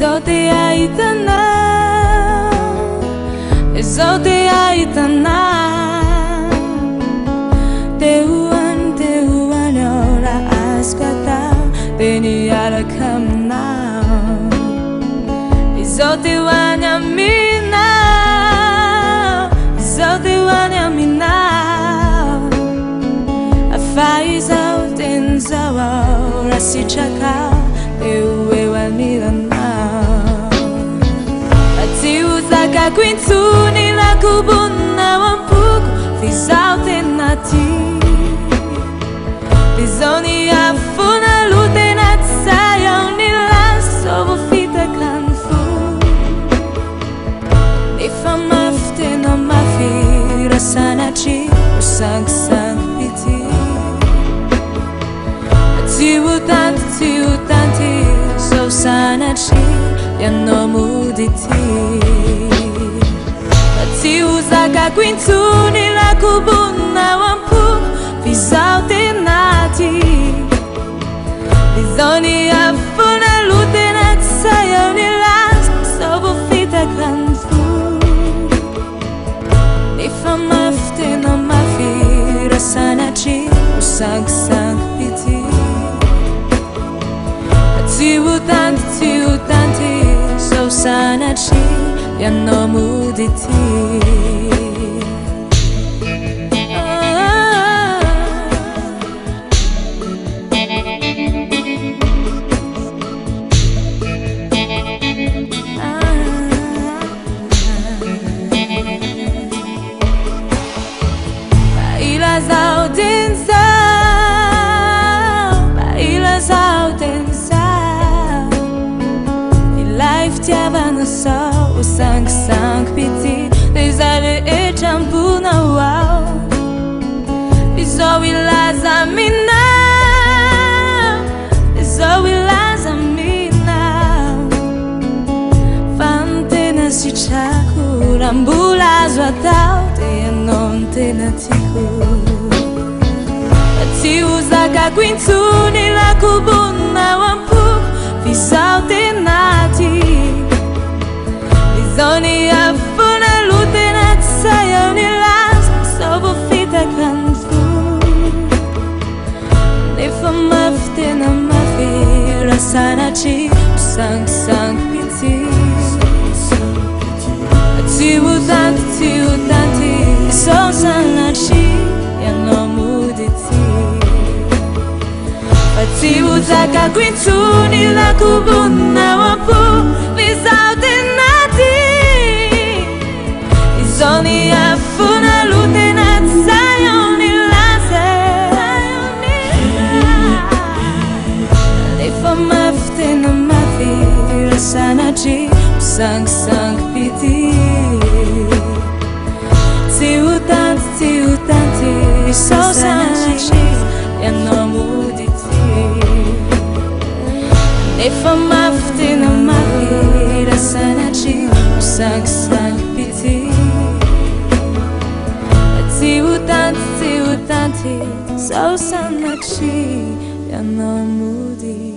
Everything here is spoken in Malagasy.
Izote aitana, izote aitana. Teuan ora asquata, teniara kamna. Izote wanyamina, izote wanyamina. Faz out in zawa, rasichaka, ewe wanilana. Ati uzaka kwintuni la kubuna wampuku, faz out in nati. Bizoni afuna lute natsaya unila sobo fita kanfu. Nifa mafte no mafi, rasanachi, usang sang piti. Tiutanti, so sanachi, yano muditi. Tiuzaka quintuni la kubuna wampu, fizaute nati. Bizoni afuna lute natsaya unilas, sobo fita kanfu. Nifa mafte no mafi, rasanachi, usang sang piti. Tiutanti, so sanachi, yano muditi. Bailas out in Tiavano so sang piti. Desire e champuna wow. Bizowi lazamina, bizowi lazamina. Fantena si chaku, rambula zwatau, te non te natiku. Ati uzaka quintuni la kubuna wampu, fizaute nati. Bizoni afuna lute natsaya unilas, sobo fita kanfu. Nifa mafte na mafi, rasanachi, sang piti. Tiutanti, so sanachi, yano muditi. Tiuzaka quintuni la kubuna wampu, fizaute nati. Bizoni afuna lute natsaya unilase. Nifa mafte no mafi, rasanachi, sang piti. Tiutanti, so sanachi, yano muditi. Nifa mafte no mafi, rasanachi, sang piti. Tiutanti, so sanachi, yano muditi.